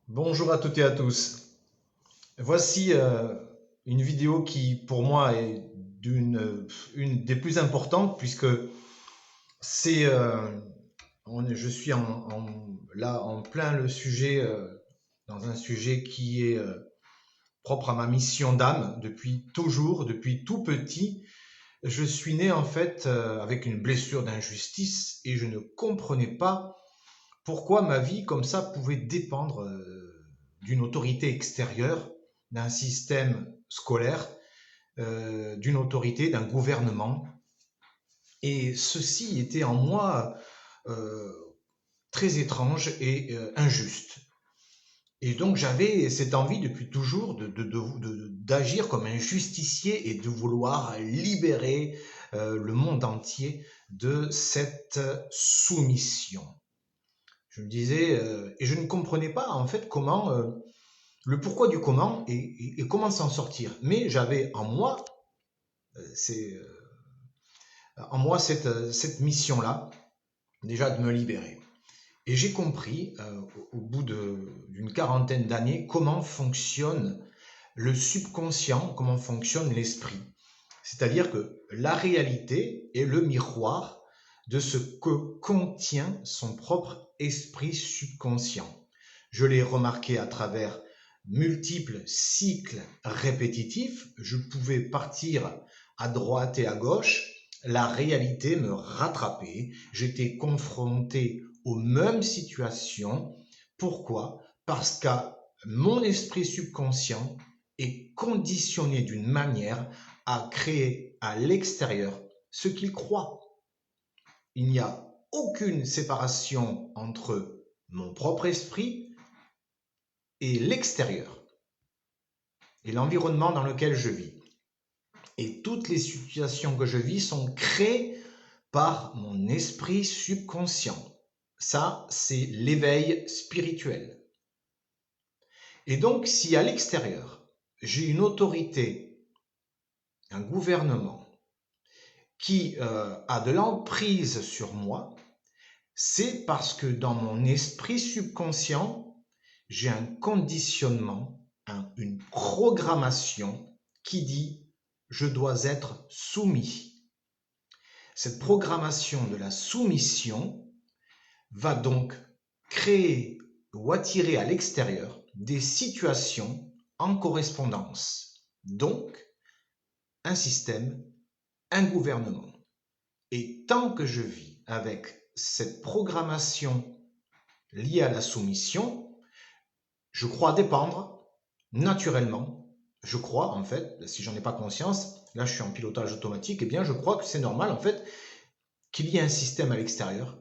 Bonjour à toutes et à tous. Voici une vidéo qui, pour moi, est une des plus importantes puisque c'est, je suis là en plein le sujet, dans un sujet qui est propre à ma mission d'âme depuis toujours, depuis tout petit. Je suis né en fait avec une blessure d'injustice et je ne comprenais pas pourquoi ma vie comme ça pouvait dépendre d'une autorité extérieure, d'un système scolaire, d'une autorité, d'un gouvernement. Et ceci était en moi euh, très étrange et injuste. Et donc j'avais cette envie depuis toujours d'agir comme un justicier et de vouloir libérer le monde entier de cette soumission. Je me disais, et je ne comprenais pas en fait comment, le pourquoi du comment et comment s'en sortir. Mais j'avais en moi, c'est, en moi cette mission-là, déjà de me libérer. Et j'ai compris, au bout d'une quarantaine d'années, comment fonctionne le subconscient, comment fonctionne l'esprit. C'est-à-dire que la réalité est le miroir de ce que contient son propre esprit subconscient. Je l'ai remarqué à travers multiples cycles répétitifs. Je pouvais partir à droite et à gauche. La réalité me rattrapait. J'étais confronté aux mêmes situations. Pourquoi? Parce que mon esprit subconscient est conditionné d'une manière à créer à l'extérieur ce qu'il croit. Il n'y a aucune séparation entre mon propre esprit et l'extérieur et l'environnement dans lequel je vis. Et toutes les situations que je vis sont créées par mon esprit subconscient. Ça, c'est l'éveil spirituel. Et donc, si à l'extérieur, j'ai une autorité, un gouvernement, qui a de l'emprise sur moi, c'est parce que dans mon esprit subconscient, j'ai un conditionnement, une programmation qui dit je dois être soumis. Cette programmation de la soumission va donc créer ou attirer à l'extérieur des situations en correspondance. Donc, un système, un gouvernement. Et tant que je vis avec cette programmation liée à la soumission, je crois dépendre naturellement. Je crois, en fait, si j'en ai pas conscience, là je suis en pilotage automatique, eh bien je crois que c'est normal, en fait, qu'il y ait un système à l'extérieur.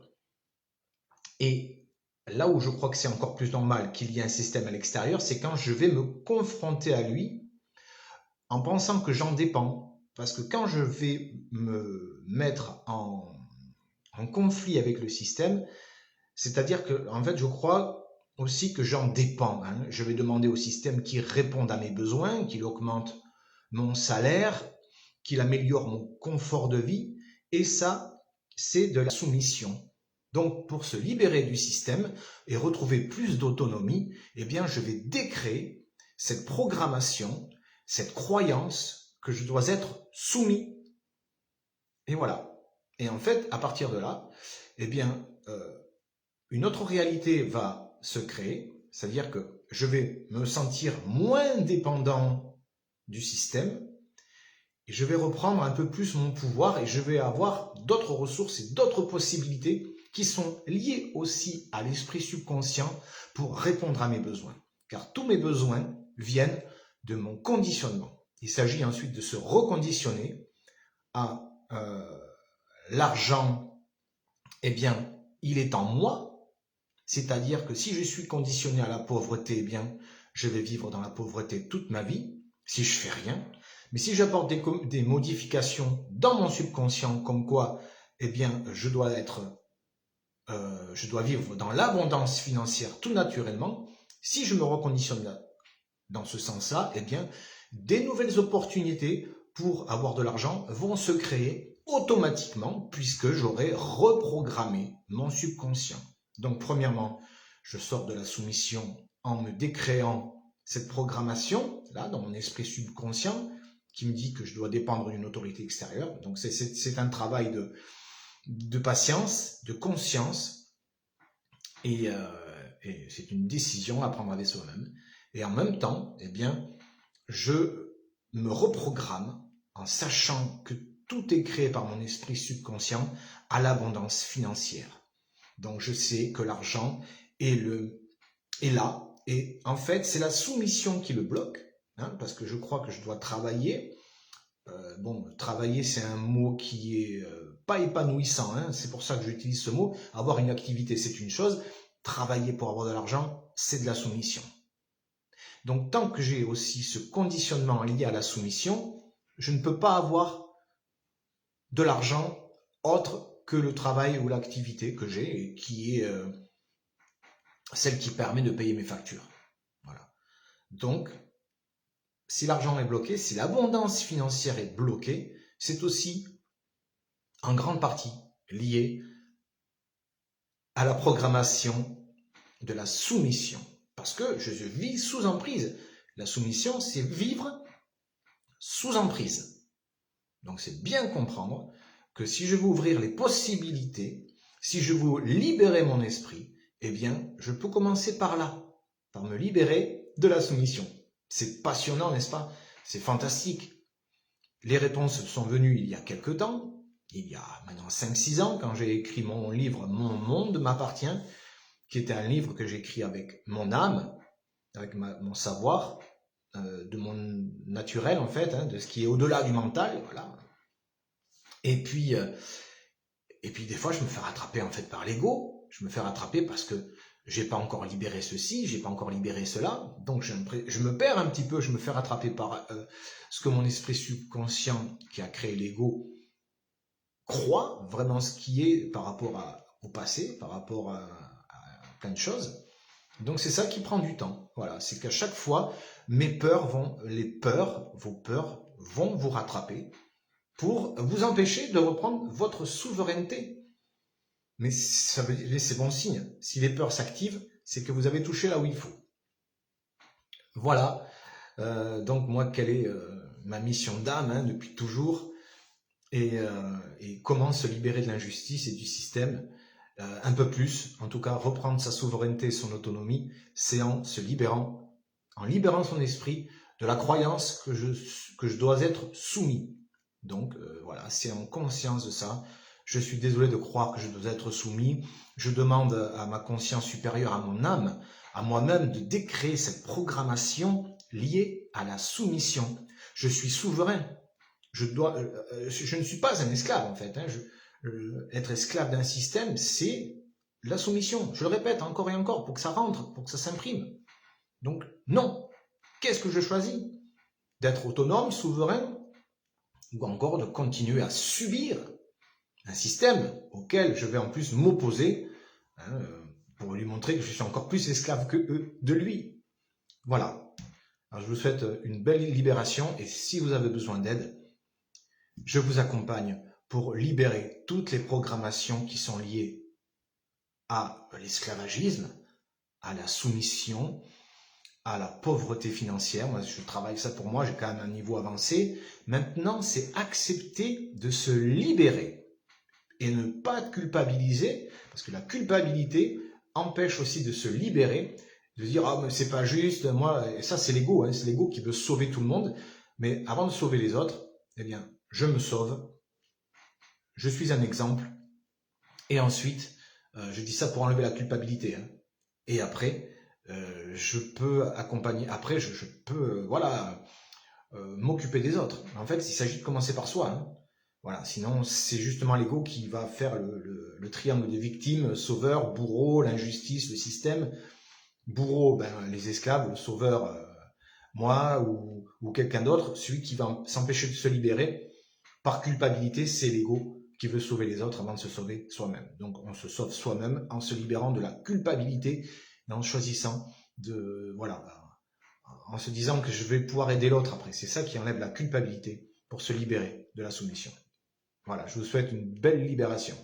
Et là où je crois que c'est encore plus normal qu'il y ait un système à l'extérieur, c'est quand je vais me confronter à lui en pensant que j'en dépends. Parce que quand je vais me mettre en conflit avec le système, c'est-à-dire que, en fait, je crois aussi que j'en dépends. Hein. Je vais demander au système qu'il réponde à mes besoins, qu'il augmente mon salaire, qu'il améliore mon confort de vie. Et ça, c'est de la soumission. Donc, pour se libérer du système et retrouver plus d'autonomie, eh bien, je vais décréer cette programmation, cette croyance que je dois être soumis. Et voilà. Et en fait, à partir de là, eh bien, une autre réalité va se créer, c'est-à-dire que je vais me sentir moins dépendant du système et je vais reprendre un peu plus mon pouvoir et je vais avoir d'autres ressources et d'autres possibilités qui sont liées aussi à l'esprit subconscient pour répondre à mes besoins. Car tous mes besoins viennent de mon conditionnement. Il s'agit ensuite de se reconditionner à l'argent, eh bien, il est en moi. C'est-à-dire que si je suis conditionné à la pauvreté, eh bien, je vais vivre dans la pauvreté toute ma vie, si je fais rien. Mais si j'apporte des modifications dans mon subconscient, comme quoi, eh bien, je dois vivre dans l'abondance financière tout naturellement, si je me reconditionne dans ce sens-là, eh bien, des nouvelles opportunités pour avoir de l'argent vont se créer automatiquement puisque j'aurai reprogrammé mon subconscient. Donc, premièrement, je sors de la soumission en me décréant cette programmation, là, dans mon esprit subconscient, qui me dit que je dois dépendre d'une autorité extérieure. Donc c'est un travail de patience, de conscience, et c'est une décision à prendre avec soi-même. Et en même temps, eh bien, je me reprogramme en sachant que tout est créé par mon esprit subconscient à l'abondance financière. Donc je sais que l'argent est là, et en fait c'est la soumission qui le bloque, hein, parce que je crois que je dois travailler. Bon, travailler c'est un mot qui est pas épanouissant, hein, c'est pour ça que j'utilise ce mot. Avoir une activité c'est une chose, travailler pour avoir de l'argent c'est de la soumission. Donc tant que j'ai aussi ce conditionnement lié à la soumission, je ne peux pas avoir de l'argent autre que le travail ou l'activité que j'ai et qui est celle qui permet de payer mes factures. Voilà. Donc, si l'argent est bloqué, si l'abondance financière est bloquée, c'est aussi en grande partie lié à la programmation de la soumission. Parce que je vis sous emprise. La soumission, c'est vivre sous emprise. Donc c'est bien comprendre que si je veux ouvrir les possibilités, si je veux libérer mon esprit, eh bien, je peux commencer par là, par me libérer de la soumission. C'est passionnant, n'est-ce pas? C'est fantastique. Les réponses sont venues il y a quelque temps, il y a maintenant 5-6 ans, quand j'ai écrit mon livre « Mon monde m'appartient », qui était un livre que j'écris avec mon âme, avec mon savoir, de mon naturel en fait, hein, de ce qui est au-delà du mental, voilà. Et puis des fois je me fais rattraper en fait par l'ego, je me fais rattraper parce que j'ai pas encore libéré ceci, j'ai pas encore libéré cela, donc je me perds un petit peu, je me fais rattraper par ce que mon esprit subconscient qui a créé l'ego croit vraiment ce qui est par rapport au passé, par rapport à plein de choses. Donc c'est ça qui prend du temps. Voilà, c'est qu'à chaque fois, vos peurs vont vous rattraper pour vous empêcher de reprendre votre souveraineté. Mais ça veut dire, c'est bon signe. Si les peurs s'activent, c'est que vous avez touché là où il faut. Voilà. Donc moi, quelle est ma mission d'âme, hein, depuis toujours, et comment se libérer de l'injustice et du système, un peu plus, en tout cas reprendre sa souveraineté et son autonomie, c'est en libérant son esprit de la croyance que je dois être soumis. Donc voilà, c'est en conscience de ça. Je suis désolé de croire que je dois être soumis. Je demande à ma conscience supérieure, à mon âme, à moi-même de décréer cette programmation liée à la soumission. Je suis souverain. Je ne suis pas un esclave en fait. Hein. Être esclave d'un système, c'est la soumission. Je le répète encore et encore pour que ça rentre, pour que ça s'imprime. Donc non. Qu'est-ce que je choisis? D'être autonome, souverain, ou encore de continuer à subir un système auquel je vais en plus m'opposer, hein, pour lui montrer que je suis encore plus esclave que eux de lui. Voilà. Alors je vous souhaite une belle libération et si vous avez besoin d'aide, je vous accompagne pour libérer toutes les programmations qui sont liées à l'esclavagisme, à la soumission, à la pauvreté financière. Moi, je travaille ça pour moi, j'ai quand même un niveau avancé. Maintenant, c'est accepter de se libérer et ne pas culpabiliser, parce que la culpabilité empêche aussi de se libérer, de dire « Ah, mais c'est pas juste, moi... » Et ça, c'est l'ego, hein, c'est l'ego qui veut sauver tout le monde. Mais avant de sauver les autres, eh bien, je me sauve, je suis un exemple, et ensuite, je dis ça pour enlever la culpabilité, hein. Et après, je peux accompagner, après je peux m'occuper des autres. En fait, il s'agit de commencer par soi, hein. Voilà, sinon c'est justement l'ego qui va faire le triangle de victimes, sauveur, bourreau, l'injustice, le système. Bourreau, les esclaves, le sauveur, moi ou quelqu'un d'autre, celui qui va s'empêcher de se libérer par culpabilité, c'est l'ego qui veut sauver les autres avant de se sauver soi-même. Donc on se sauve soi-même en se libérant de la culpabilité et en choisissant en se disant que je vais pouvoir aider l'autre après. C'est ça qui enlève la culpabilité pour se libérer de la soumission. Voilà, je vous souhaite une belle libération.